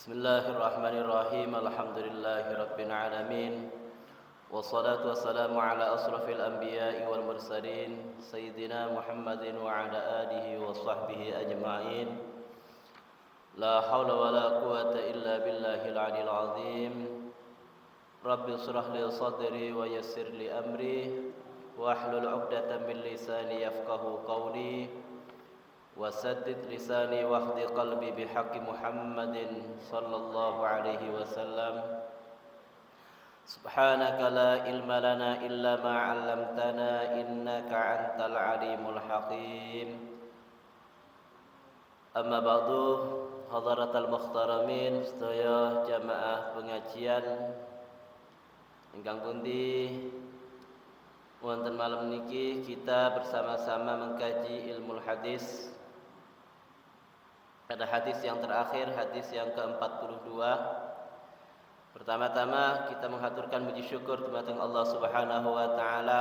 Bismillahirrahmanirrahim. Alhamdulillahirabbil alamin. Wassalatu wassalamu ala asrafil anbiya'i wal mursalin sayyidina Muhammadin wa ala alihi wa sahbihi ajma'in. La haula wala quwata illa billahil aliyil azim. Rabbi shrah li sadri wa yassir li amri wahlul 'uqdatam min lisani yafqahu qawli. Wasaddid lisani wahdi qalbi bihaqqi Muhammadin sallallahu alaihi wasallam. Subhanaka la ilma lana illa ma 'allamtana innaka antal alimul hakim. Amma ba'du, hadaratal muhtaramin, sedaya jamaah pengajian ingkang pundi wonten malam niki kita bersama-sama mengkaji ilmu hadis. Pada hadis yang terakhir, hadis yang ke-42, pertama-tama kita menghaturkan puji syukur kepada Allah Subhanahu wa taala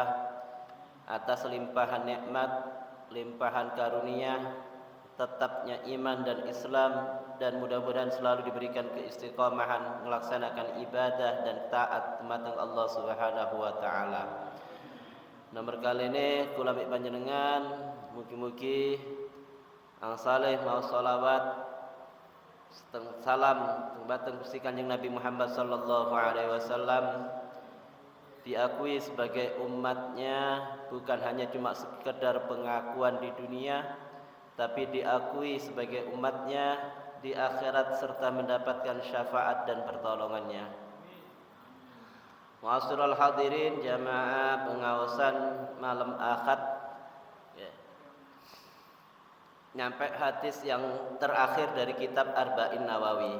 atas limpahan nikmat, limpahan karunia, tetapnya iman dan Islam, dan mudah-mudahan selalu diberikan keistiqomahan melaksanakan ibadah dan taat kepada Allah Subhanahu wa taala. Nomor kali ini kula mik panjenengan mugi-mugi ang saleh mau salawat salam dumateng Gusti Kanjeng Nabi Muhammad sallallahu alaihi wasallam diakui sebagai umatnya, bukan hanya cuma sekedar pengakuan di dunia, tapi diakui sebagai umatnya di akhirat serta mendapatkan syafaat dan pertolongannya. Ma'asyiral hadirin, jamaah pengawasan malam Ahad, nyampe hadis yang terakhir dari kitab Arba'in Nawawi.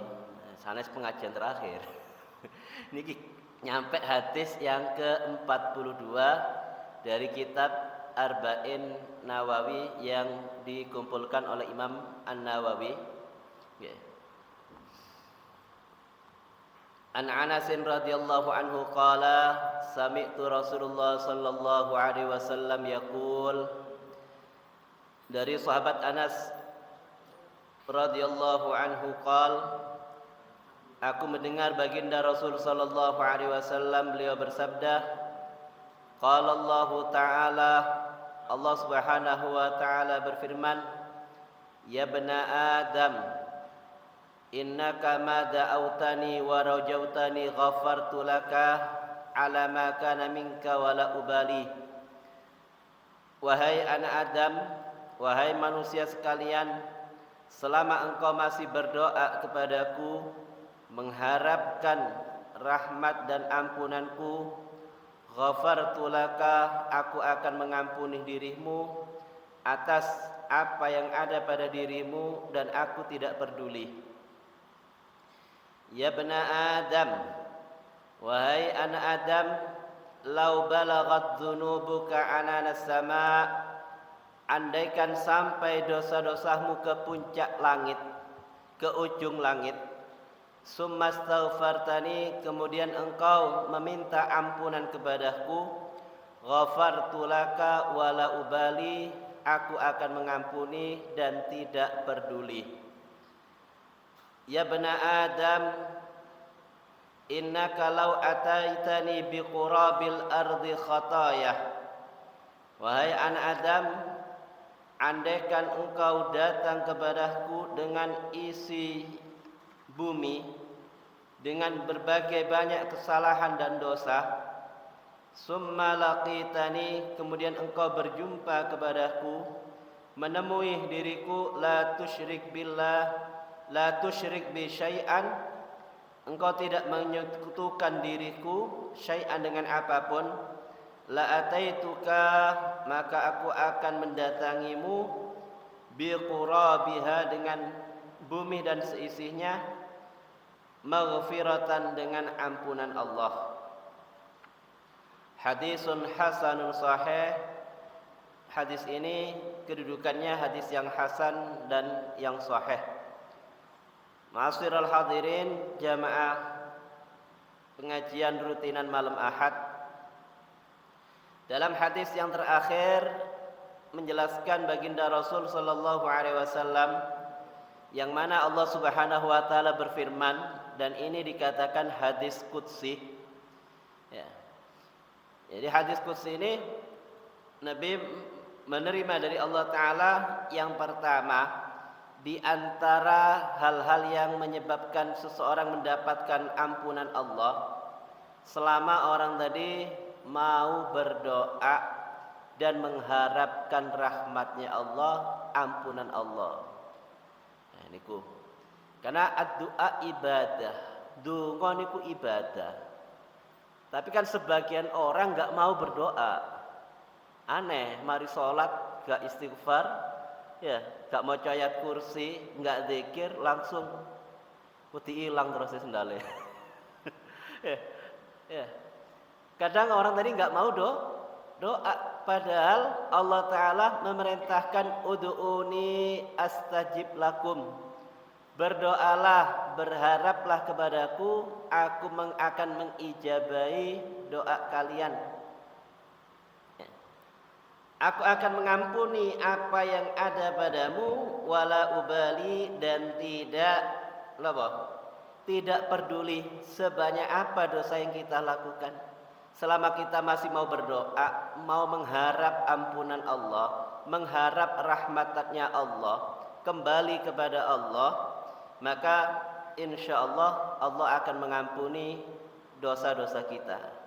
Sanes pengajian terakhir. Niki nyampe hadis yang ke-42 dari kitab Arba'in Nawawi yang dikumpulkan oleh Imam An-Nawawi. An Anas radhiyallahu anhu qala sami'tu Rasulullah sallallahu alaihi wasallam yaqul. Dari sahabat Anas radhiyallahu anhu qal, aku mendengar baginda Rasul sallallahu alaihi wasallam, beliau bersabda, qala Allah taala, Allah Subhanahu wa taala berfirman, ya bani Adam, innaka ma da'autani wa rajautani ghafartu laka ala ma kana minka wala ubali. Wahai anak Adam, wahai manusia sekalian, selama engkau masih berdoa kepadaku, mengharapkan rahmat dan ampunanku, ghafartu laka, aku akan mengampuni dirimu atas apa yang ada pada dirimu dan aku tidak peduli. Ya bani Adam, wahai anak Adam, lau balaghat dzunubuka ananas sama', andaikan sampai dosa-dosamu ke puncak langit, ke ujung langit, summastaghfartani, kemudian engkau meminta ampunan kepadaku, ghafartu laka wala ubali, aku akan mengampuni dan tidak peduli. Ya bani Adam, innaka law ataitani biqurabil ardi khatayah, wahai anak Adam, andaikan engkau datang kepadaku dengan isi bumi, dengan berbagai banyak kesalahan dan dosa, summa laqitani, kemudian engkau berjumpa kepadaku, menemui diriku, la tusyrik billah, la tusyrik bi syai'an, engkau tidak menyekutukan diriku syai'an dengan apapun, la ataituka, maka aku akan mendatangimu, biqurabiha, dengan bumi dan seisinya, maghfiratan, dengan ampunan Allah. Hadisun hasanun sahih. Hadis ini kedudukannya hadis yang hasan dan yang sahih. Ma'asyiral hadirin, jamaah pengajian rutinan malam Ahad, dalam hadis yang terakhir menjelaskan baginda Rasul sallallahu alaihi wasallam yang mana Allah Subhanahu wa taala berfirman, dan ini dikatakan hadis qudsi. Ya. Jadi hadis qudsi ini Nabi menerima dari Allah taala yang pertama di antara hal-hal yang menyebabkan seseorang mendapatkan ampunan Allah, selama orang tadi mau berdoa dan mengharapkan rahmatnya Allah, ampunan Allah. Nah, niku. Karena ad-du'a ibadah, donga niku ibadah. Tapi kan sebagian orang enggak mau berdoa. Aneh, mari sholat enggak istighfar, ya, enggak mau ayat kursi, enggak zikir, langsung putih hilang terus sendalnya. Ya. Kadang orang tadi enggak mau doa, padahal Allah taala memerintahkan ud'uni astajib lakum. Berdoalah, berharaplah kepadaku, aku akan mengijabahi doa kalian. Aku akan mengampuni apa yang ada padamu, wala ubali, dan tidak peduli sebanyak apa dosa yang kita lakukan. Selama kita masih mau berdoa, mau mengharap ampunan Allah, mengharap rahmatnya Allah, kembali kepada Allah, maka insya Allah Allah akan mengampuni dosa-dosa kita.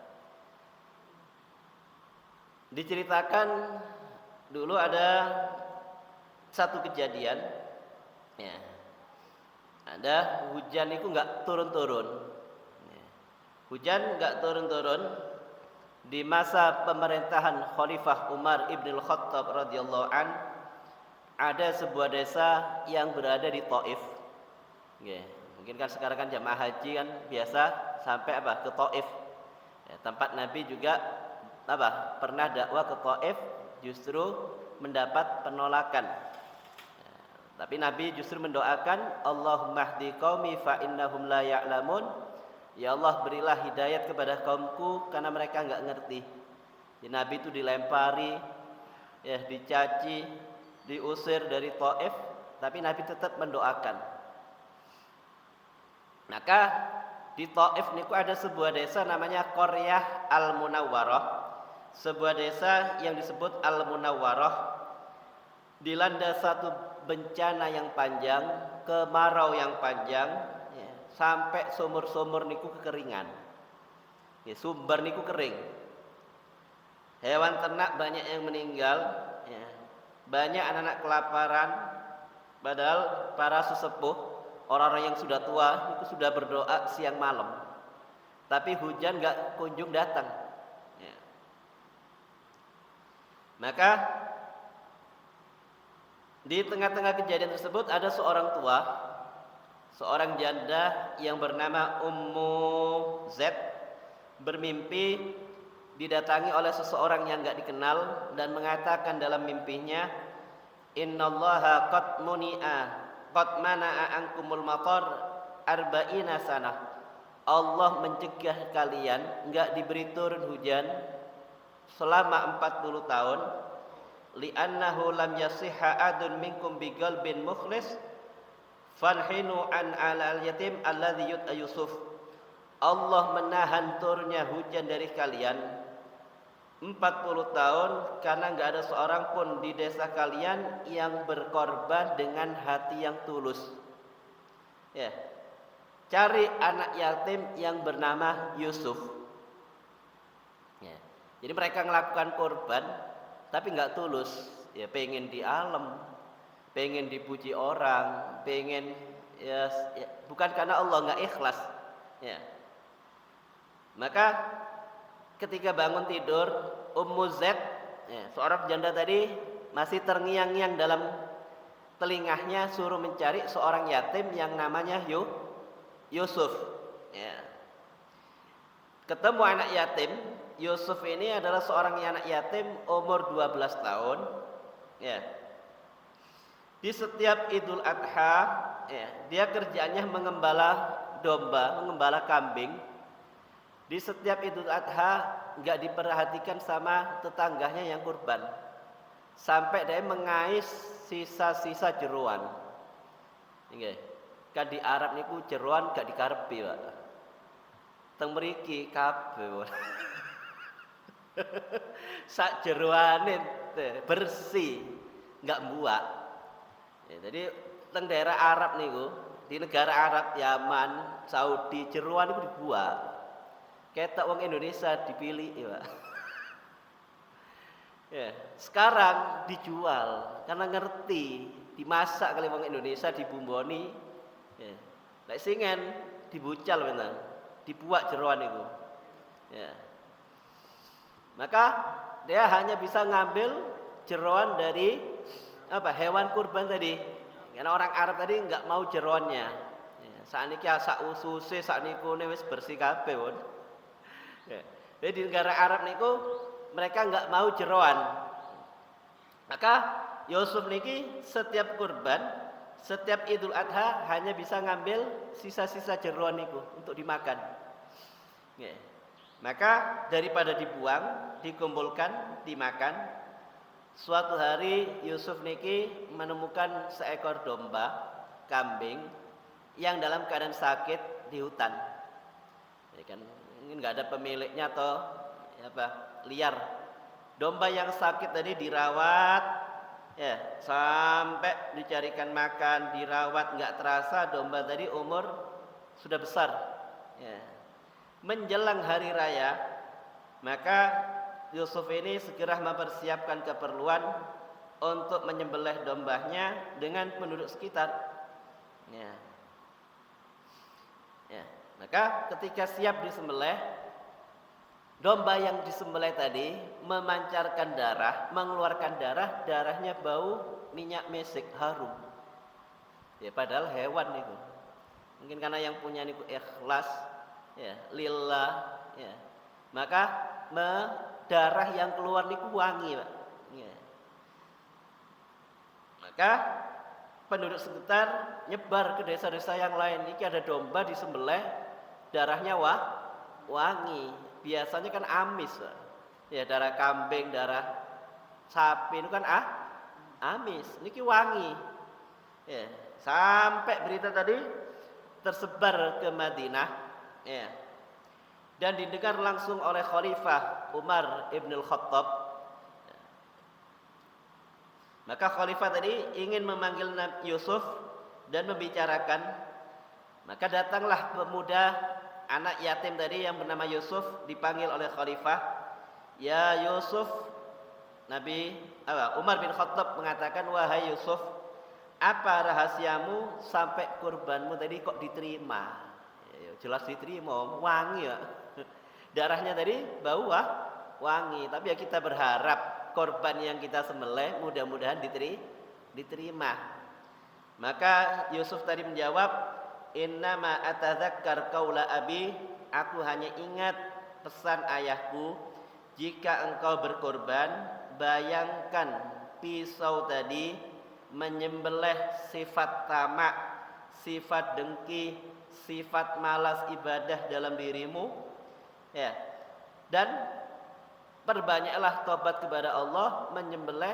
Diceritakan dulu ada satu kejadian, ya, ada hujan itu nggak turun-turun, hujan nggak turun-turun di masa pemerintahan Khalifah Umar ibn al-Khattab radhiyallahu an. Ada sebuah desa yang berada di Taif. Mungkin kan sekarang kan jamaah haji kan biasa sampai ke Taif. Tempat Nabi juga pernah dakwah ke Taif, justru mendapat penolakan. Tapi Nabi justru mendoakan, Allahumma hdi qaumi fa innahum la ya'lamun. Ya Allah, berilah hidayat kepada kaumku karena mereka enggak ngerti. Nabi itu dilempari, ya, dicaci, diusir dari Taif, tapi Nabi tetap mendoakan. Maka di Taif niku ada sebuah desa namanya Qaryah Al-Munawwarah. Sebuah desa yang disebut Al-Munawwarah dilanda satu bencana yang panjang, kemarau yang panjang, ya, sampai sumur-sumur niku kekeringan. Ya, sumber niku kering. Hewan ternak banyak yang meninggal, ya. Banyak anak-anak kelaparan. Padahal para sesepuh, orang-orang yang sudah tua itu sudah berdoa siang malam, tapi hujan enggak kunjung datang. Ya. Maka di tengah-tengah kejadian tersebut ada seorang tua, seorang janda yang bernama Ummu Z, bermimpi didatangi oleh seseorang yang enggak dikenal dan mengatakan dalam mimpinya, innallaha qad mana'a ankumul matar arba'ina sanah. Allah mencegah kalian enggak diberi turun hujan selama 40 tahun. Li'annahu lam yasihha adun minkum biqalbin mukhlis fanhinu an alal yatim alladhi yud'a Yusuf. Allah menahan turunnya hujan dari kalian 40 tahun karena enggak ada seorang pun di desa kalian yang berkorban dengan hati yang tulus. Ya. Cari anak yatim yang bernama Yusuf. Ya. Jadi mereka melakukan korban tapi enggak tulus. Ya, pengen di alam, pengen dipuji orang, pengen ya, bukan karena Allah, enggak ikhlas. Ya. Maka ketika bangun tidur, Ummu Z, ya, seorang janda tadi masih terngiang-ngiang dalam telingahnya, suruh mencari seorang yatim yang namanya Yusuf. Ya. Ketemu anak yatim. Yusuf ini adalah seorang anak yatim umur 12 tahun. Ya. Di setiap Idul Adha, ya, dia kerjanya mengembala domba, mengembala kambing. Di setiap Idul Adha enggak diperhatikan sama tetangganya yang kurban, sampai dia mengais sisa-sisa jeroan. Nggih. Kan di Arab niku jeroan gak dikarepi, Pak. Teng mriki kabeh. Sak jeroane bersih, enggak buak. Ya, jadi teng daerah Arab niku, di negara Arab, Yaman, Saudi, jeroan niku dibuak. Ketok wong Indonesia dipilih, ya, Pak. Ya, sekarang dijual karena ngerti, dimasak kali wong Indonesia dibumboni. Ya. Lek singen dibucal bener, dibuak jeroan itu. Ya. Maka dia hanya bisa ngambil jeroan dari hewan kurban tadi. Karena orang Arab tadi nggak mau jeroannya. Ya, sakniki sak ususe sakniku wis bersih kabeh, pun. Ya. Jadi di negara Arab niku mereka nggak mau jeroan. Maka Yusuf niki setiap kurban, setiap Idul Adha hanya bisa ngambil sisa-sisa jeroan niku untuk dimakan. Ya. Maka daripada dibuang, dikumpulkan, dimakan. Suatu hari Yusuf niki menemukan seekor domba, kambing yang dalam keadaan sakit di hutan. Ya kan, ini nggak ada pemiliknya atau liar. Domba yang sakit tadi dirawat, ya sampai dicarikan makan, dirawat, nggak terasa domba tadi umur sudah besar. Ya. Menjelang hari raya, maka Yusuf ini segera mempersiapkan keperluan untuk menyembelih dombanya dengan penduduk sekitar. Ya. Ya. Maka ketika siap disembelih, domba yang disembelih tadi memancarkan darah, mengeluarkan darah, darahnya bau minyak mesik harum. Ya padahal hewan itu. Mungkin karena yang punya niku ikhlas, ya lillah, ya. Maka darah yang keluar niku wangi, Pak. Ya. Maka penduduk sekitar nyebar ke desa-desa yang lain. Ini ada domba disembelih, darahnya wangi. Biasanya kan amis, ya darah kambing, darah sapi itu kan amis. Niki wangi. Ya, sampai berita tadi tersebar ke Madinah, ya. Dan didengar langsung oleh Khalifah Umar ibn al-Khattab. Maka Khalifah tadi ingin memanggil Nabi Yusuf dan membicarakan. Maka datanglah pemuda anak yatim tadi yang bernama Yusuf, dipanggil oleh Khalifah. Ya Yusuf, Umar bin Khattab mengatakan, wahai Yusuf, apa rahasiamu sampai kurbanmu tadi kok diterima? Ya, jelas diterima, wangi ya. Darahnya tadi bau wangi. Tapi ya kita berharap korban yang kita sembelih mudah-mudahan diterima. Maka Yusuf tadi menjawab, innama atadzakkar qaula abi, aku hanya ingat pesan ayahku, jika engkau berkorban, bayangkan pisau tadi menyembelih sifat tamak, sifat dengki, sifat malas ibadah dalam dirimu, ya. Dan perbanyaklah tobat kepada Allah, menyembelih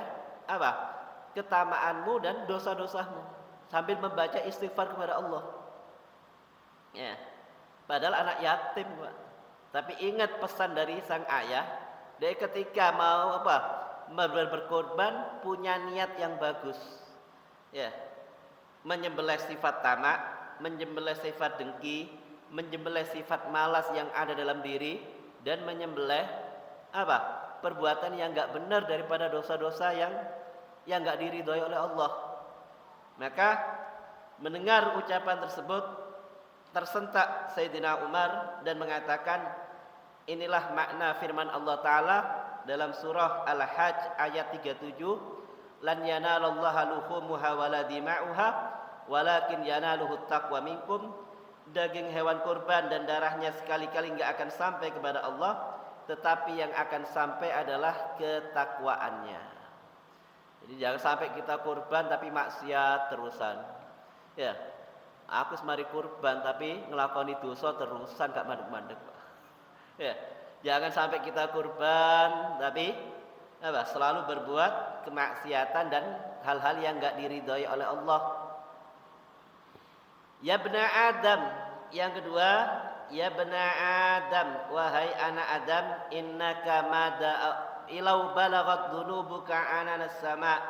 ketamaanmu dan dosa-dosamu sambil membaca istighfar kepada Allah. Ya. Padahal anak yatim, Pak. Tapi ingat pesan dari sang ayah, dia ketika mau berkorban punya niat yang bagus. Ya. Menyembelih sifat tamak, menyembelih sifat dengki, menyembelih sifat malas yang ada dalam diri, dan menyembelih perbuatan yang enggak benar daripada dosa-dosa yang enggak diridhoi oleh Allah. Maka mendengar ucapan tersebut, tersentak Sayyidina Umar dan mengatakan, inilah makna firman Allah Ta'ala dalam surah Al-Hajj ayat 37, lan yanalallaha luhumuha wala dima'uha walakin yanaluhu taqwa minkum. Daging hewan kurban dan darahnya sekali-kali enggak akan sampai kepada Allah, tetapi yang akan sampai adalah ketakwaannya. Jadi jangan sampai kita kurban tapi maksiat terusan. Ya. Aku semari kurban tapi ngelakoni dosa terusan gak mandek-mandek. Ya, jangan sampai kita kurban tapi selalu berbuat kemaksiatan dan hal-hal yang gak diridhoi oleh Allah. Ya bna Adam. Yang kedua, ya bna Adam, wahai anak Adam, innaka mada ilau balagat dunubuka ananas sama.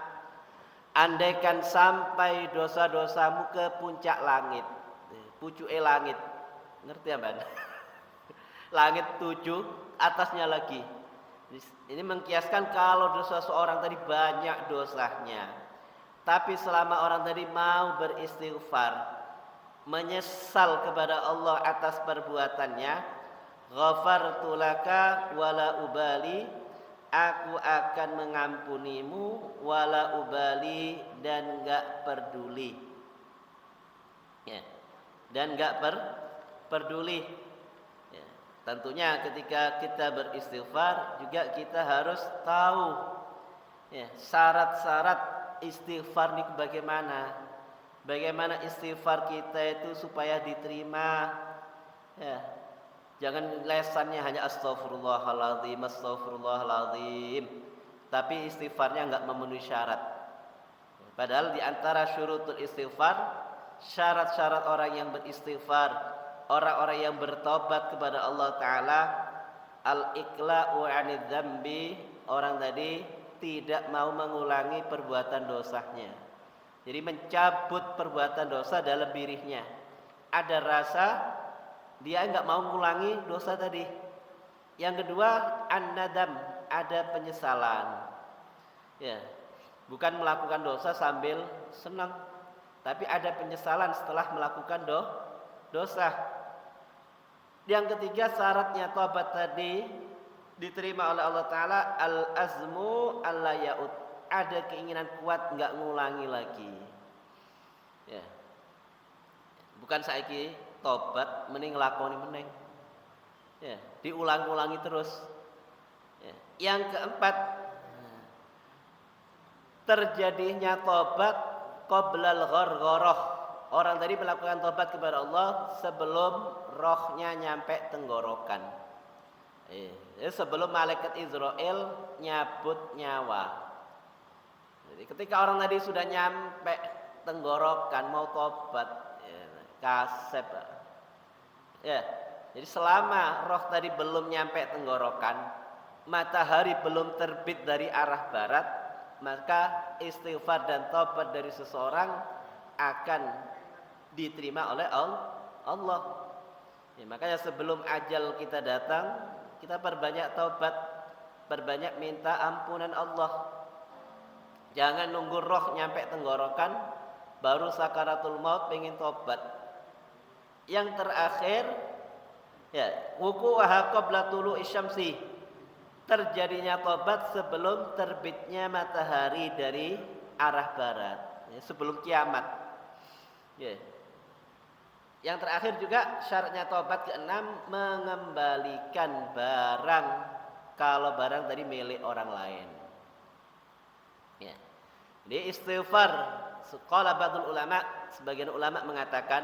Andaikan sampai dosa-dosamu ke puncak langit, pucuke langit. Ngerti ya, Ban? Langit 7, atasnya lagi. Ini mengkiaskan kalau dosa seorang tadi banyak dosanya. Tapi selama orang tadi mau beristighfar, menyesal kepada Allah atas perbuatannya, ghafartu laka wala ubali, aku akan mengampunimu wala ubali, dan enggak peduli. Ya. Dan enggak peduli. Ya. Tentunya ketika kita beristighfar juga kita harus tahu ya, syarat-syarat istighfar ini bagaimana. Bagaimana istighfar kita itu supaya diterima. Ya. Jangan lesannya hanya astaghfirullahaladzim, astaghfirullahaladzim, tapi istighfarnya enggak memenuhi syarat. Padahal di antara syurutul istighfar, syarat-syarat orang yang beristighfar, orang-orang yang bertobat kepada Allah Ta'ala, al-iqla'u 'anidz dzambi, orang tadi tidak mau mengulangi perbuatan dosanya. Jadi mencabut perbuatan dosa dalam dirinya. Ada rasa dia enggak mau mengulangi dosa tadi. Yang kedua, an-nadam, ada penyesalan. Ya, bukan melakukan dosa sambil senang, tapi ada penyesalan setelah melakukan dosa. Yang ketiga, syaratnya tobat tadi diterima oleh Allah Ta'ala, al-azmu alla ya'ud, ada keinginan kuat enggak ngulangi lagi. Ya. Bukan saiki tobat mending nglakoni meneng. Ya, diulang-ulangi terus. Ya. Yang keempat, terjadinya tobat qoblal ghargharah. Orang tadi melakukan tobat kepada Allah sebelum rohnya nyampe tenggorokan. Sebelum malaikat Israel nyabut nyawa. Jadi ketika orang tadi sudah nyampe tenggorokan mau tobat, ya, kasep. Ya, jadi selama roh tadi belum nyampe tenggorokan, matahari belum terbit dari arah barat, maka istighfar dan tobat dari seseorang akan diterima oleh Allah. Ya, makanya sebelum ajal kita datang, kita perbanyak taubat, perbanyak minta ampunan Allah. Jangan nunggu roh nyampe tenggorokan baru sakaratul maut pengen tobat. Yang terakhir, ya, wuqu'uha qabla tulu'i syamsi, terjadinya tobat sebelum terbitnya matahari dari arah barat, ya, sebelum kiamat. Ya. Yang terakhir juga syaratnya tobat keenam, mengembalikan barang kalau barang tadi milik orang lain. Ya. Jadi istighfar, qala ba'dul ulama, sebagian ulama mengatakan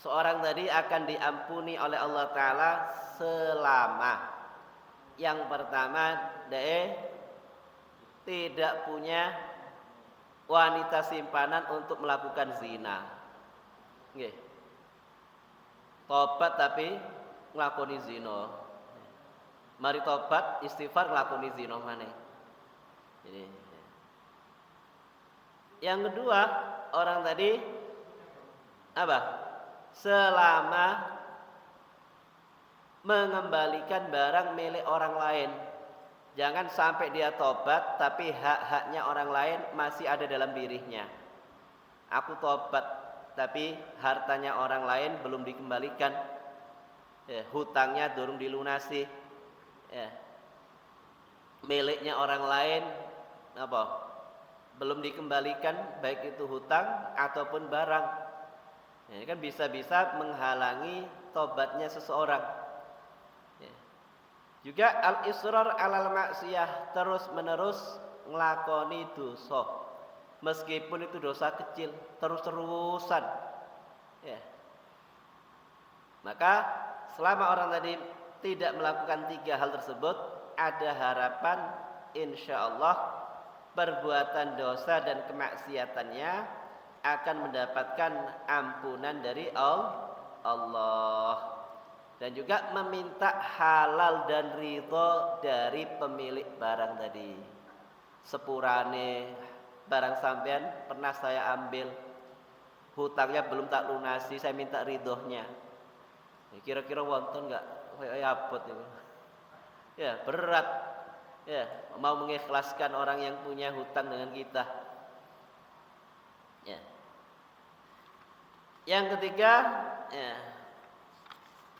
seorang tadi akan diampuni oleh Allah Ta'ala selama yang pertama dia tidak punya wanita simpanan untuk melakukan zina. Nggih. Tobat tapi nglakoni zina. Mari tobat istighfar nglakoni zina maneh. Jadi yang kedua, orang tadi apa? Selama mengembalikan barang milik orang lain. Jangan sampai dia tobat tapi hak-haknya orang lain masih ada dalam dirinya. Aku tobat tapi hartanya orang lain belum dikembalikan. Ya, hutangnya belum dilunasi. Ya. Miliknya orang lain apa? Belum dikembalikan, baik itu hutang ataupun barang. Ini kan bisa-bisa menghalangi tobatnya seseorang. Ya. Juga al-israr alal maksiyah, terus-menerus nglakoni dosa. Meskipun itu dosa kecil, terus-terusan. Ya. Maka selama orang tadi tidak melakukan 3 hal tersebut, ada harapan insyaallah perbuatan dosa dan kemaksiatannya akan mendapatkan ampunan dari Allah. Dan juga meminta halal dan ridho dari pemilik barang tadi. Sepurane barang sampean pernah saya ambil, hutangnya belum tak lunasi, saya minta ridhonya. Kira-kira wonten enggak? Kayak abot itu. Ya, berat. Ya, mau mengikhlaskan orang yang punya hutang dengan kita. Ya. Yang ketiga, ya,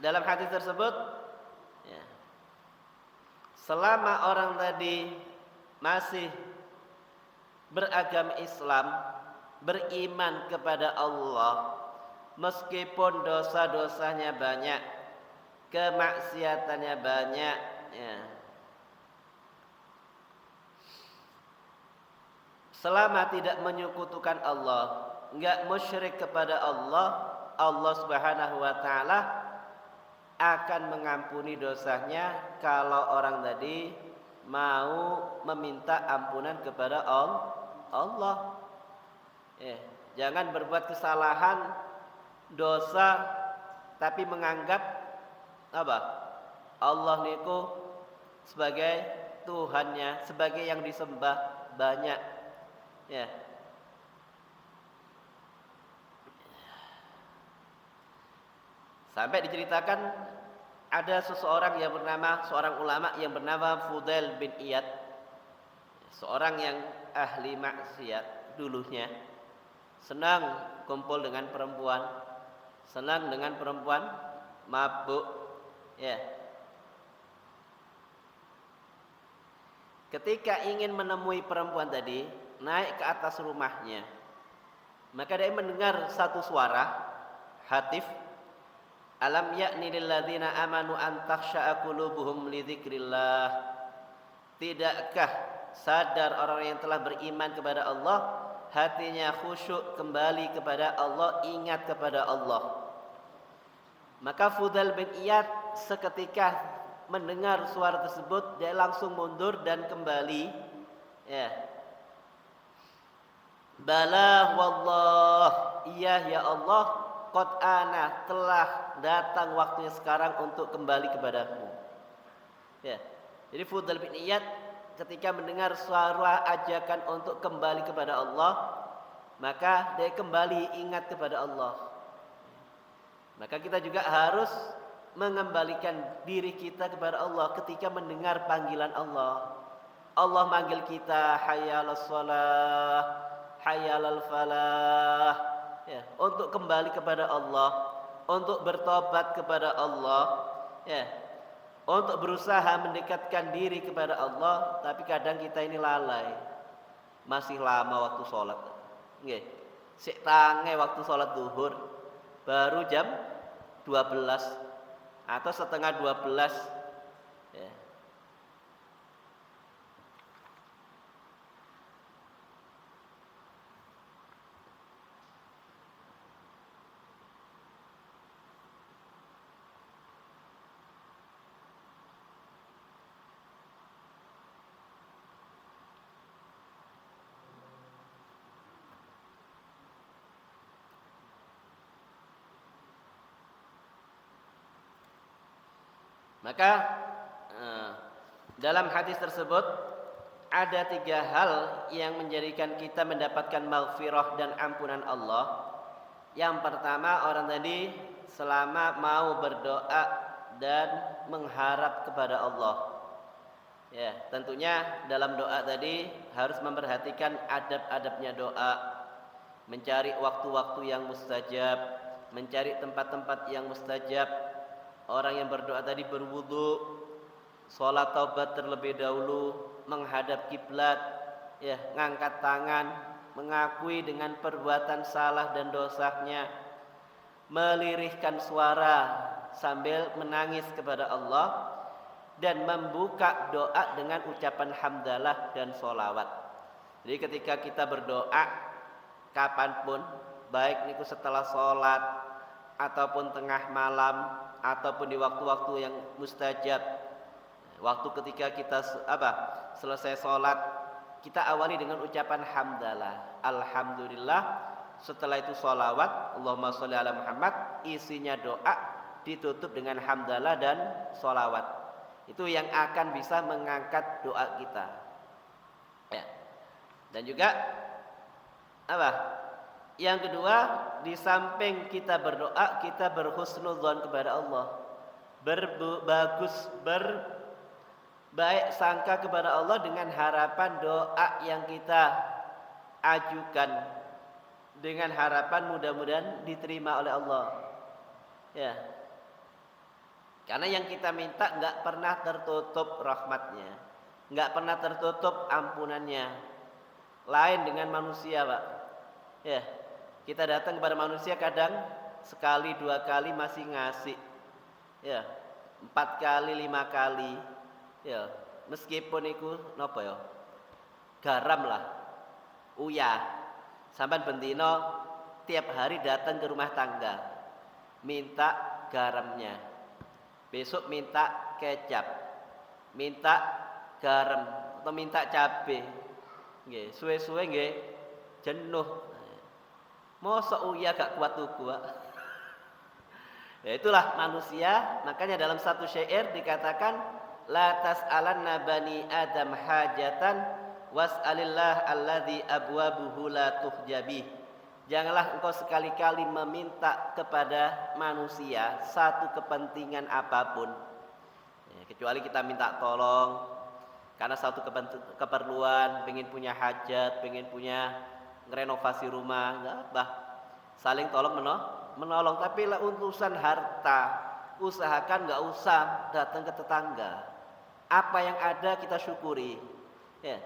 dalam hadis tersebut, ya, selama orang tadi masih beragama Islam, beriman kepada Allah, meskipun dosa-dosanya banyak, kemaksiatannya banyak, ya, selama tidak menyekutukan Allah, enggak musyrik kepada Allah, Allah Subhanahu wa taala akan mengampuni dosanya kalau orang tadi mau meminta ampunan kepada Allah. Jangan berbuat kesalahan, dosa, tapi menganggap apa? Allah niku sebagai Tuhannya, sebagai yang disembah banyak. Ya. Sampai diceritakan ada seseorang yang bernama, seorang ulama yang bernama Fudail bin Iyad, seorang yang ahli maksiat dulunya, senang kumpul dengan perempuan, senang dengan perempuan, mabuk, ya. Ketika ingin menemui perempuan tadi, naik ke atas rumahnya, maka dia mendengar satu suara, hatif, alam ya'ni lil ladzina amanu an takhsha'a qulubuhum li dzikrillah. Tidakkah sadar orang yang telah beriman kepada Allah, hatinya khusyuk kembali kepada Allah, ingat kepada Allah. Maka Fudail bin Iyad seketika mendengar suara tersebut, dia langsung mundur dan kembali, ya. Bala wallah, iya ya Allah, qad ana, telah datang waktunya sekarang untuk kembali kepadamu. Ya. Jadi Fudail bin Iyad ketika mendengar suara ajakan untuk kembali kepada Allah, maka dia kembali ingat kepada Allah. Maka kita juga harus mengembalikan diri kita kepada Allah ketika mendengar panggilan Allah. Allah manggil kita, hayyalas shalah, hayyalal falah, ya, untuk kembali kepada Allah, untuk bertobat kepada Allah, ya, untuk berusaha mendekatkan diri kepada Allah. Tapi kadang kita ini lalai, masih lama waktu sholat, nggih, sik tange waktu sholat zuhur baru jam 12 atau setengah 12, ya. Maka dalam hadis tersebut ada 3 hal yang menjadikan kita mendapatkan maghfirah dan ampunan Allah. Yang pertama, orang tadi selama mau berdoa dan mengharap kepada Allah. Ya, tentunya dalam doa tadi harus memperhatikan adab-adabnya doa, mencari waktu-waktu yang mustajab, mencari tempat-tempat yang mustajab. Orang yang berdoa tadi berwudu, sholat taubat terlebih dahulu, menghadap kiblat, ya, ngangkat tangan, mengakui dengan perbuatan salah dan dosanya, melirihkan suara sambil menangis kepada Allah, dan membuka doa dengan ucapan hamdalah dan sholawat. Jadi ketika kita berdoa kapanpun, baik niku setelah sholat ataupun tengah malam ataupun di waktu-waktu yang mustajab, waktu ketika kita selesai sholat, kita awali dengan ucapan hamdalah, alhamdulillah setelah itu sholawat, Allahumma sholli ala Muhammad, isinya doa, ditutup dengan hamdalah dan sholawat. Itu yang akan bisa mengangkat doa kita. Ya. Dan juga apa? Yang kedua, di samping kita berdoa, kita berhusnudzon kepada Allah. Baik sangka kepada Allah dengan harapan doa yang kita ajukan, dengan harapan mudah-mudahan diterima oleh Allah. Ya. Karena yang kita minta nggak pernah tertutup rahmatnya, nggak pernah tertutup ampunannya. Lain dengan manusia, Pak. Ya, kita datang kepada manusia kadang sekali, 2 kali masih ngasih. Ya, 4 kali, 5 kali. Ya, meskipun itu napa ya? Garam lah. Uyah. Sampai bendino tiap hari datang ke rumah tangga. Minta garamnya. Besok minta kecap. Minta garam atau minta cabe. Nggih, suwe-suwe nggih jenuh. Mosok uyah gak kuat tuku, Pak. Ya itulah manusia, makanya dalam satu syair dikatakan la tas'alanna bani adam hajatan was'alillah alladzi abwabuhu la tuhjabi. Janganlah engkau sekali-kali meminta kepada manusia satu kepentingan apapun. Ya, kecuali kita minta tolong karena satu keperluan, pengen punya hajat, pengen punya renovasi rumah, enggak apa. Saling tolong menolong, tapi lah urusan harta, usahakan enggak usah datang ke tetangga. Apa yang ada kita syukuri. Ya.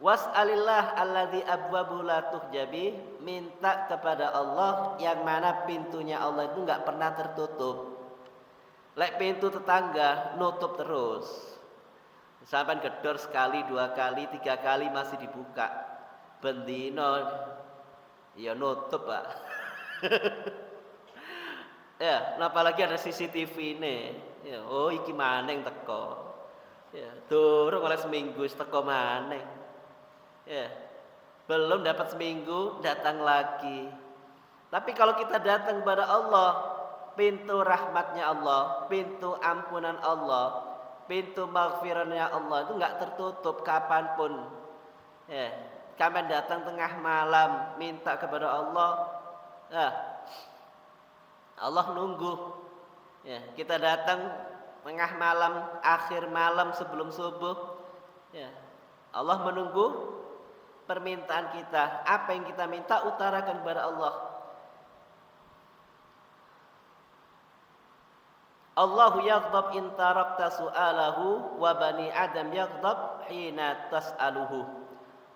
Was'alillah alladzi abwabuhu la tuhjabi, minta kepada Allah yang mana pintunya Allah itu enggak pernah tertutup. Lek pintu tetangga nutup terus. Sampai gedor sekali, 2 kali, 3 kali masih dibuka. Bendino ya nutup, Pak. Ya, apalagi ada CCTV ini. Ya, oh iki maneng teko. Ya, durung oleh seminggu teko maneng. Ya. Belum dapat seminggu datang lagi. Tapi kalau kita datang kepada Allah, pintu rahmatnya Allah, pintu ampunan Allah, pintu maghfirahnya Allah itu enggak tertutup kapanpun. Ya, kami datang tengah malam minta kepada Allah. Ya, Allah nunggu. Ya, kita datang tengah malam, akhir malam sebelum subuh. Ya, Allah menunggu permintaan kita. Apa yang kita minta utarakan kepada Allah. Allahu yaghdab in tarakta su'alahu wa bani adam yaghdab hina tas'aluhu.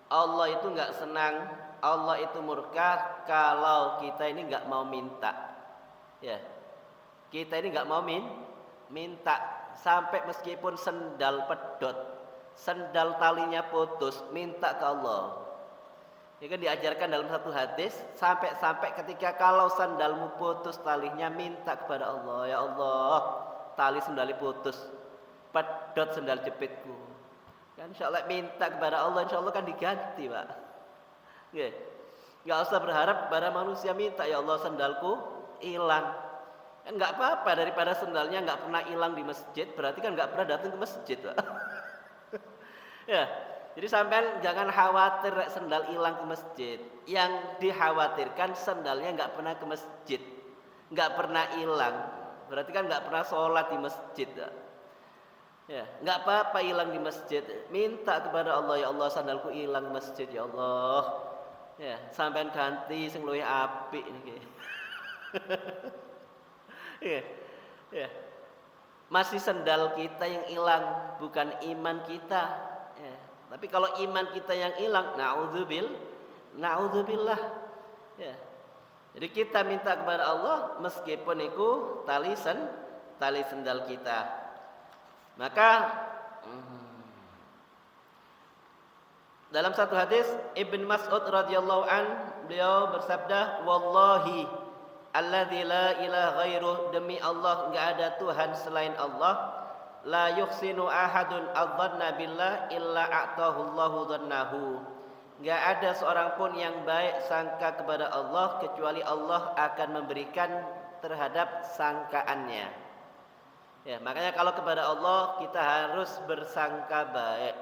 Allah itu enggak senang, Allah itu murka kalau kita ini enggak mau minta. Ya. Kita ini enggak mau minta sampai meskipun sendal pedot, sendal talinya putus, minta ke Allah. Ini kan diajarkan dalam satu hadis, sampai ketika kalau sandalmu putus talinya, minta kepada Allah, ya Allah, tali sendal putus, pedot sendal jepitku. Kan insyaallah minta kepada Allah, insyaallah kan diganti, Pak. Nggih. Enggak usah berharap pada manusia minta, ya Allah sandalku hilang. Kan enggak apa-apa, daripada sendalnya enggak pernah hilang di masjid, berarti kan enggak pernah datang ke masjid, Pak. Ya. Jadi sampean jangan khawatir sendal hilang ke masjid. Yang dikhawatirkan sendalnya enggak pernah ke masjid, enggak pernah hilang. Berarti kan enggak pernah sholat di masjid. Ya, enggak apa-apa hilang di masjid. Minta kepada Allah, ya Allah sandalku hilang di masjid, ya Allah. Ya, sampean ganti sing luwih apik niki. Ya. Ya. Masih sendal kita yang hilang, bukan iman kita. Ya. Tapi kalau iman kita yang hilang, naudzubillah. Ya. Jadi kita minta kepada Allah meskipun itu tali sendal kita. Maka dalam satu hadis Ibn Mas'ud radhiyallahu an, beliau bersabda, wallahi alladzi la ilaha ghairuh, demi Allah enggak ada Tuhan selain Allah, la yuhsinu ahadun adzanna billah illa a'tahu Allahu dhannahu. Nggak ada seorang pun yang baik sangka kepada Allah kecuali Allah akan memberikan terhadap sangkaannya. Ya, makanya kalau kepada Allah kita harus bersangka baik.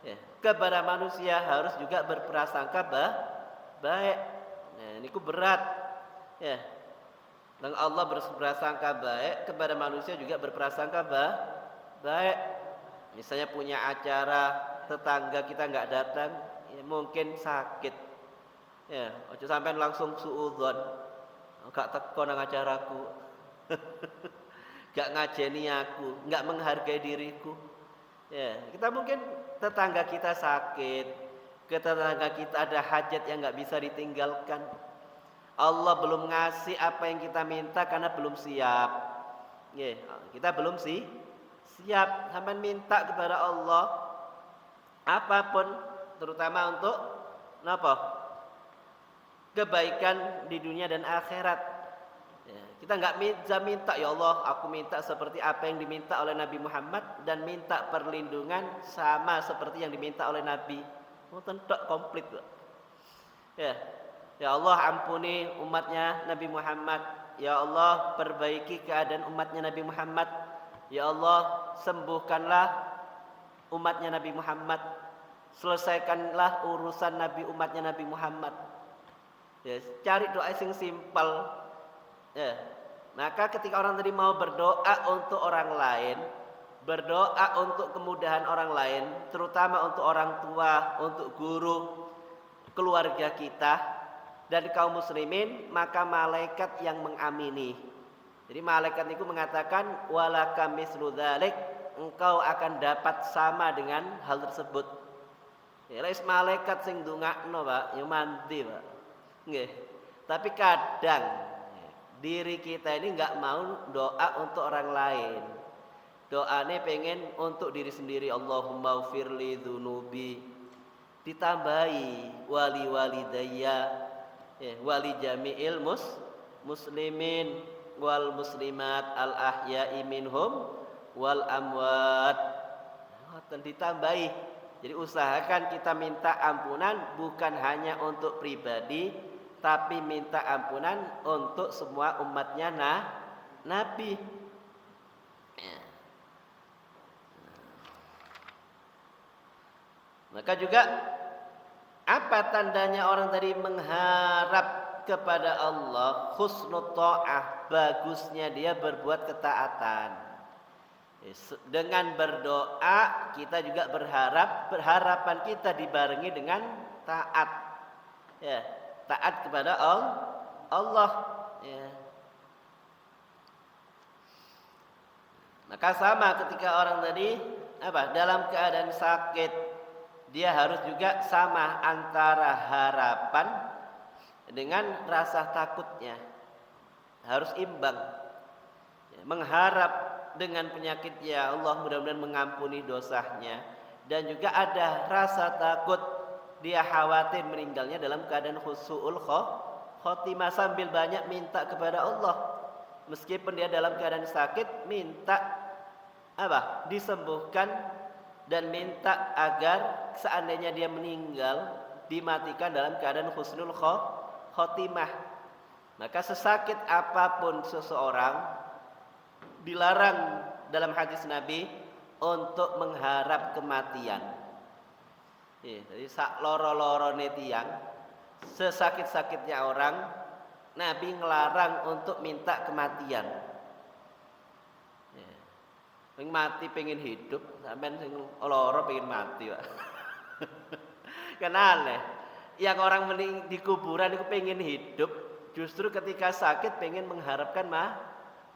Ya, kepada manusia harus juga berprasangka baik. Nah, ini ku berat. Ya, dan Allah berprasangka baik, kepada manusia juga berprasangka baik. Misalnya punya acara, tetangga kita nggak datang, ya mungkin sakit. Ya, ojo sampean langsung suudzon. Gak teko nang acaraku. Gak ngajeni aku, nggak menghargai diriku. Ya, kita mungkin tetangga kita sakit, ke tetangga kita ada hajat yang nggak bisa ditinggalkan. Allah belum ngasih apa yang kita minta karena belum siap. Ya, kita belum siap. Sampai minta kepada Allah apapun, terutama untuk apa? Kebaikan di dunia dan akhirat. Ya, kita nggak bisa minta, ya Allah, aku minta seperti apa yang diminta oleh Nabi Muhammad dan minta perlindungan sama seperti yang diminta oleh Nabi. Oh, tentu komplit. Ya, ya Allah ampuni umatnya Nabi Muhammad. Ya Allah perbaiki keadaan umatnya Nabi Muhammad. Ya Allah sembuhkanlah umatnya Nabi Muhammad. Selesaikanlah urusan Nabi umatnya Nabi Muhammad. Ya, cari doa yang simpel. Ya, maka ketika orang tadi mau berdoa untuk orang lain, berdoa untuk kemudahan orang lain, terutama untuk orang tua, untuk guru, keluarga kita dan kaum muslimin, maka malaikat yang mengamini. Jadi malaikat itu mengatakan walaka mislu dzalik, engkau akan dapat sama dengan hal tersebut. Ya, malaikat sing ndongakno, Pak, ya mandi, Pak. Nggih. Tapi kadang diri kita ini nggak mau doa untuk orang lain. Doanya pengen untuk diri sendiri. Allahumma ufirli dzunubi. Ditambahi wali walidayya, wali jami'il muslimin wal muslimat al ahya'i minhum wal amwat. Ditambahi. Jadi usahakan kita minta ampunan bukan hanya untuk pribadi, tapi minta ampunan untuk semua umatnya Nabi. Maka juga apa tandanya orang tadi mengharap kepada Allah? Husnul ta'ah, bagusnya dia berbuat ketaatan. Dengan berdoa kita juga berharapan kita dibarengi dengan taat. Ya, taat kepada Allah. Ya. Maka sama ketika orang tadi dalam keadaan sakit, dia harus juga sama antara harapan dengan rasa takutnya. Harus imbang. Ya, mengharap dengan penyakit, ya Allah mudah-mudahan mengampuni dosanya, dan juga ada rasa takut, dia khawatir meninggalnya dalam keadaan khusuul khotimah, sambil banyak minta kepada Allah. Meskipun dia dalam keadaan sakit, minta disembuhkan dan minta agar seandainya dia meninggal dimatikan dalam keadaan husnul khotimah. Maka sesakit apapun seseorang dilarang dalam hadis Nabi untuk mengharap kematian. Jadi sak loro-lorone tiyang, sesakit-sakitnya orang, Nabi ngelarang untuk minta kematian. Pengen mati pengen hidup, sampean sing loro pengen mati, Pak. Kan aneh. Yang orang di kuburan itu pengen hidup, justru ketika sakit pengen mengharapkan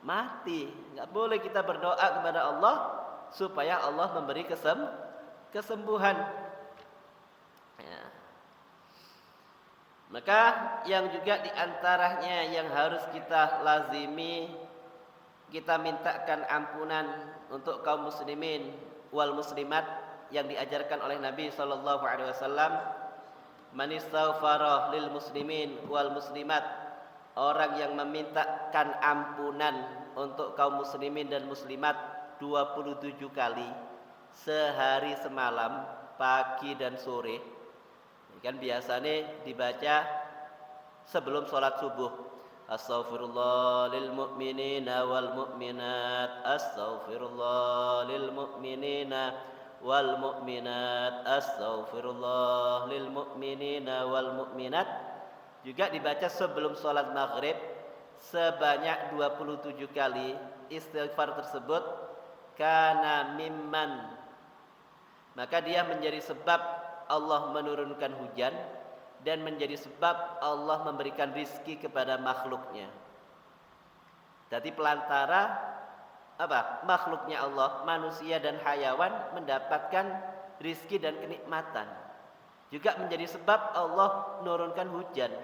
mati. Enggak boleh kita berdoa kepada Allah supaya Allah memberi kesembuhan. Ya. Maka yang juga diantaranya yang harus kita lazimi, kita mintakan ampunan untuk kaum muslimin wal muslimat yang diajarkan oleh Nabi sallallahu alaihi wasallam. Man istaghfara lil muslimin wal muslimat, orang yang memintakan ampunan untuk kaum muslimin dan muslimat 27 kali sehari semalam, pagi dan sore, Kan biasanya dibaca sebelum sholat subuh. Astaghfirullah lil mu'minina wal mu'minat. Astaghfirullah lil mu'minina wal mu'minat. Astaghfirullah lil mu'minina wal mu'minat. Juga dibaca sebelum sholat maghrib sebanyak 27 kali. Istighfar tersebut kana mimman, maka dia menjadi sebab Allah menurunkan hujan dan menjadi sebab Allah memberikan rizki kepada makhluknya. Jadi pelantara apa? Makhluknya Allah, manusia dan hayawan mendapatkan rizki dan kenikmatan. Juga menjadi sebab Allah menurunkan hujan.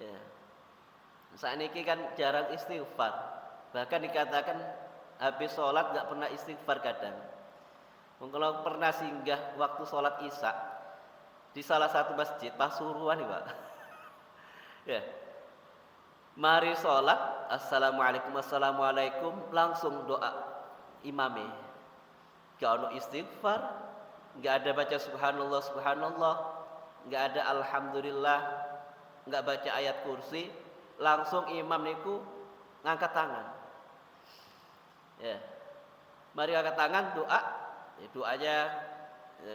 Ya. Saat ini kan jarang istighfar. Bahkan dikatakan habis sholat gak pernah istighfar kadang. Kalau pernah singgah waktu sholat isya di salah satu masjid Pasuruan nih Pak. Ya. Mari sholat, assalamualaikum assalamualaikum, langsung doa imame. Gak ada istighfar, gak ada baca subhanallah subhanallah, gak ada alhamdulillah, gak baca ayat kursi, langsung imam niku ngangkat tangan. Ya. Mari angkat tangan doa, ya doanya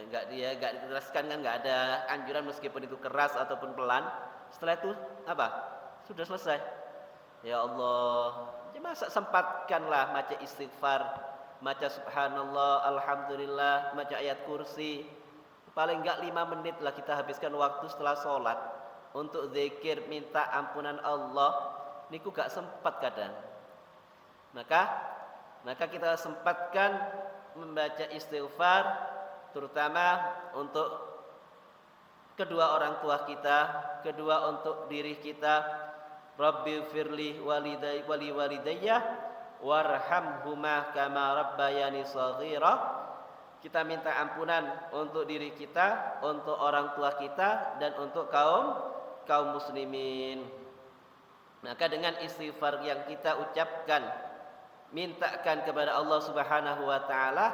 enggak diteruskan kan, enggak ada anjuran meskipun itu keras ataupun pelan. Setelah itu apa? Sudah selesai. Ya Allah, masa sempatkanlah baca istighfar, baca subhanallah, alhamdulillah, baca ayat kursi. Paling enggak 5 menit lah kita habiskan waktu setelah sholat untuk zikir minta ampunan Allah. Niku gak sempat kadang. Maka kita sempatkan membaca istighfar, terutama untuk kedua orang tua kita, kedua untuk diri kita. Rabbi firli wali walidayya warhamhuma kama rabbayani shaghira. Kita minta ampunan untuk diri kita, untuk orang tua kita, dan untuk kaum muslimin. Maka dengan istighfar yang kita ucapkan, mintakan kepada Allah Subhanahu wa taala,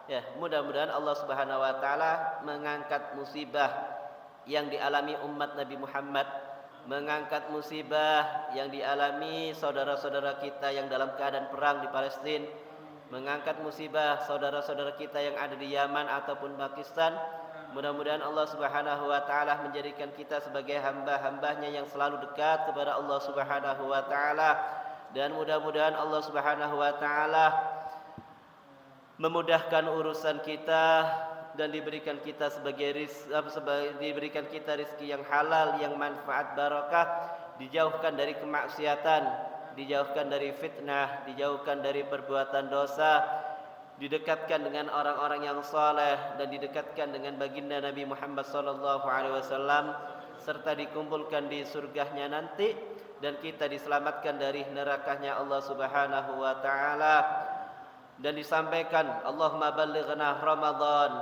ya, mudah-mudahan Allah Subhanahu wa taala mengangkat musibah yang dialami umat Nabi Muhammad, mengangkat musibah yang dialami saudara-saudara kita yang dalam keadaan perang di Palestina, mengangkat musibah saudara-saudara kita yang ada di Yaman ataupun Pakistan. Mudah-mudahan Allah Subhanahu wa taala menjadikan kita sebagai hamba-hambanya yang selalu dekat kepada Allah Subhanahu wa taala, dan mudah-mudahan Allah Subhanahu wa taala memudahkan urusan kita dan diberikan kita diberikan kita rezeki yang halal, yang manfaat barakah, dijauhkan dari kemaksiatan, dijauhkan dari fitnah, dijauhkan dari perbuatan dosa, didekatkan dengan orang-orang yang saleh, dan didekatkan dengan baginda Nabi Muhammad sallallahu alaihi wasallam, serta dikumpulkan di surganya nanti, dan kita diselamatkan dari nerakanya Allah Subhanahu wa taala. Dan disampaikan Allahumma ballighna Ramadan,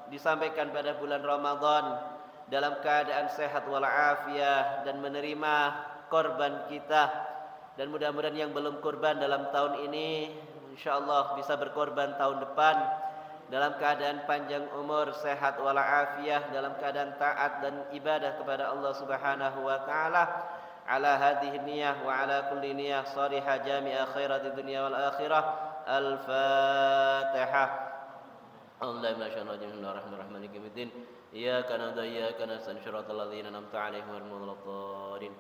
disampaikan pada bulan Ramadan dalam keadaan sehat walafiat dan menerima korban kita. Dan mudah-mudahan yang belum korban dalam tahun ini insyaallah bisa berkorban tahun depan dalam keadaan panjang umur, sehat walafiat, dalam keadaan taat dan ibadah kepada Allah Subhanahu wa taala. Ala hadhihi niyyah wa ala kulli niyyah salihah jami'a khairatid dunya wal akhirah. Al-Fatihah. Allahu Bismillahirrahmanirrahim. Iyyaka na'budu wa iyyaka nasta'in shiratal ladzina an'amta 'alaihim ghairil maghdubi 'alaihim.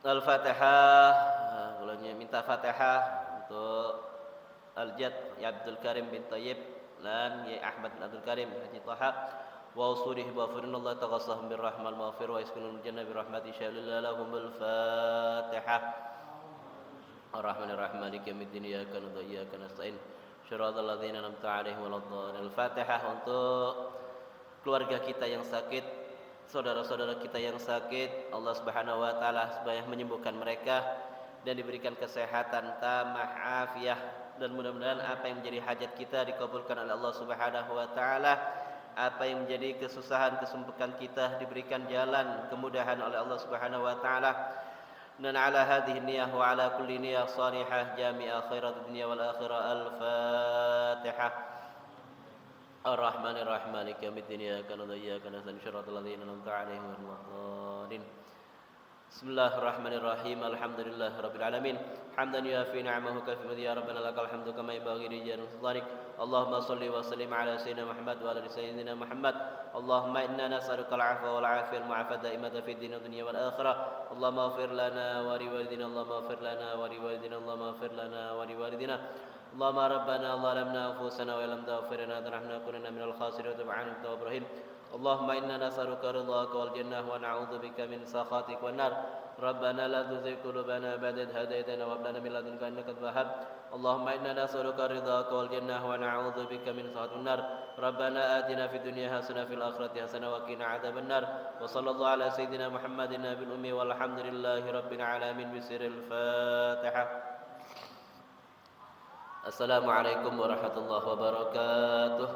Al-Fatihah. Kalau minta Fatihah untuk Al-Jad ya Abdul Karim bin Thayyib, Lam ya Ahmad bin Abdul Karim Haji Taha, wa usulihi wa firnallahu taqassahum birrahmal maghfir wa iskunul jannah birahmati syalillah lahumul Fatihah. Ar-Rahmanir-Rahim Maliki yaumiddin iyyaka na'budu wa iyyaka nasta'in shiratal ladzina an'amta 'alaihim waladdallin. Al-Fatihah untuk keluarga kita yang sakit, saudara-saudara kita yang sakit, Allah Subhanahu wa taala supaya menyembuhkan mereka dan diberikan kesehatan tamah afiah, dan mudah-mudahan apa yang menjadi hajat kita dikabulkan oleh Allah Subhanahu wa taala. Apa yang menjadi kesusahan, kesempitan kita diberikan jalan kemudahan oleh Allah Subhanahu wa taala. Dan ala hadhihi niyyah wa ala kulli niyyah salihah jami'a khairat dunya wal akhirah. Al-Fatihah. الرحمن الرحيم مالك يوم الدين إياك نعبد وإياك نستعين صراط الذين أنعمت عليهم غير المغضوب عليهم. بسم الله الرحمن الرحيم الحمد لله رب العالمين حمدا يوافي نعمه كيف مزيد يا ربنا لك الحمد كما ينبغي لجلال سلطانك اللهم صل وسلم على سيدنا محمد وعلى ال سيدنا محمد اللهم إنا نسألك العفو والعافية المعافاة دائمة في الدين والدنيا والآخرة اللهم اغفر لنا ولوالدينا اللهم اغفر لنا ولوالدينا اللهم اغفر لنا ولوالدينا اللهم ربنا ظلمنا أنفسنا وإن لم تغفر لنا وترحمنا لنكونن من الخاسرين وتب علينا تواب رحيم اللهم إنا نسألك رضاك والجنة ونعوذ بك من سخطك والنار ربنا لا تزغ قلوبنا بعد إذ هديتنا وهب لنا من لدنك إنك أنت الوهاب اللهم إنا نسألك رضاك والجنة ونعوذ بك من سخط النار ربنا آتنا في الدنيا حسنة في الآخرة حسنة وقنا عذاب النار وصلى الله على سيدنا محمد النبي الأمي والحمد لله رب العالمين بسر الفاتحة. Assalamualaikum warahmatullahi wabarakatuh.